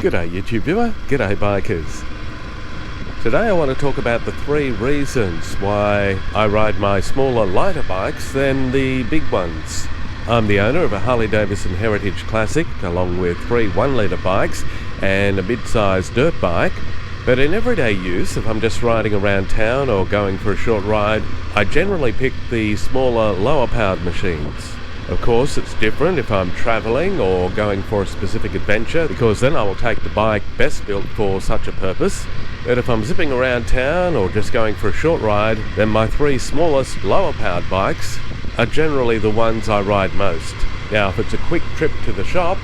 G'day YouTube viewer, g'day bikers. Today I want to talk about the 3 reasons why I ride my smaller, lighter bikes than the big ones. I'm the owner of a Harley Davidson Heritage Classic along with 3 1-litre bikes and a mid-sized dirt bike. But in everyday use, if I'm just riding around town or going for a short ride, I generally pick the smaller, lower powered machines. Of course, it's different if I'm travelling or going for a specific adventure, because then I will take the bike best built for such a purpose. But if I'm zipping around town or just going for a short ride, then my 3 smallest, lower powered bikes are generally the ones I ride most. Now, if it's a quick trip to the shop,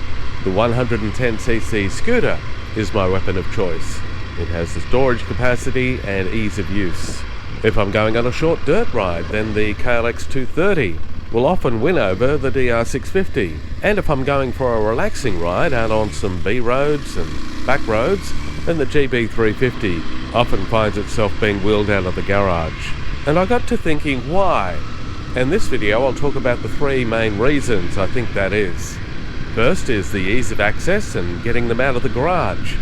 the 110cc scooter is my weapon of choice. It has the storage capacity and ease of use. If I'm going on a short dirt ride, then the KLX230 will often win over the DR650. And if I'm going for a relaxing ride out on some B roads and back roads, then the GB350 often finds itself being wheeled out of the garage. And I got to thinking why. In this video I'll talk about the 3 main reasons I think that is. First is the ease of access and getting them out of the garage.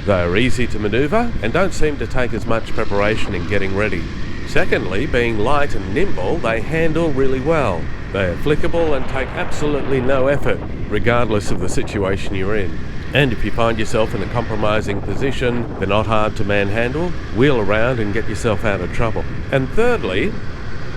They are easy to manoeuvre and don't seem to take as much preparation in getting ready. Secondly, being light and nimble, they handle really well. They are flickable and take absolutely no effort, regardless of the situation you're in. And if you find yourself in a compromising position, they're not hard to manhandle, wheel around and get yourself out of trouble. And thirdly,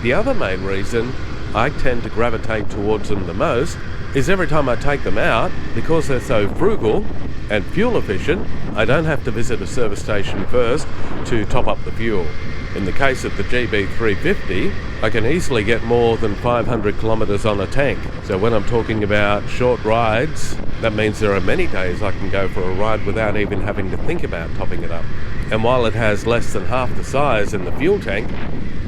the other main reason I tend to gravitate towards them the most is every time I take them out, because they're so frugal and fuel efficient, I don't have to visit a service station first to top up the fuel. In the case of the GB350, I can easily get more than 500 kilometers on a tank. So when I'm talking about short rides, that means there are many days I can go for a ride without even having to think about topping it up. And while it has less than half the size in the fuel tank,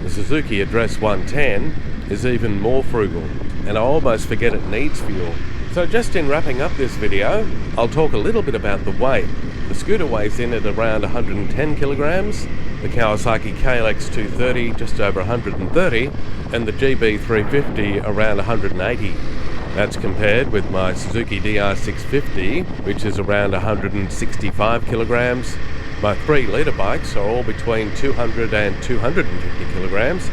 the Suzuki Address 110 is even more frugal, and I almost forget it needs fuel. So just in wrapping up this video, I'll talk a little bit about the weight. The scooter weighs in at around 110 kilograms, the Kawasaki KLX230 just over 130, and the GB350 around 180. That's compared with my Suzuki DR650, which is around 165 kilograms. My 3-litre bikes are all between 200 and 250 kilograms,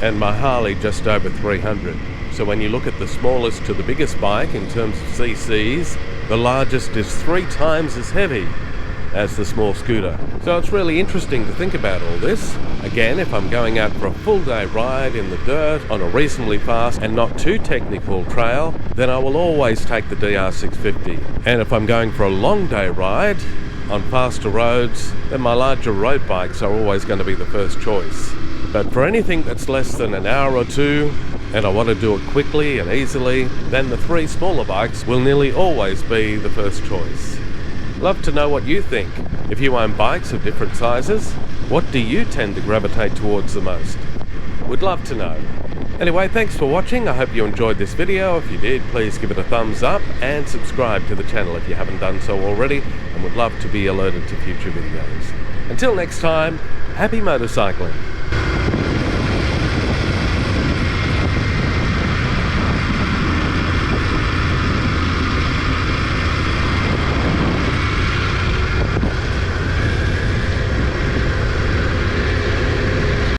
and my Harley just over 300. So when you look at the smallest to the biggest bike in terms of cc's, the largest is 3 times as heavy as the small scooter. So it's really interesting to think about all this. Again, if I'm going out for a full day ride in the dirt on a reasonably fast and not too technical trail, then I will always take the DR650. And if I'm going for a long day ride on faster roads, then my larger road bikes are always going to be the first choice. But for anything that's less than an hour or 2, and I want to do it quickly and easily, then the 3 smaller bikes will nearly always be the first choice. Love to know what you think. If you own bikes of different sizes, what do you tend to gravitate towards the most? Would love to know. Anyway, thanks for watching. I hope you enjoyed this video. If you did, please give it a thumbs up and subscribe to the channel if you haven't done so already, and would love to be alerted to future videos. Until next time, happy motorcycling.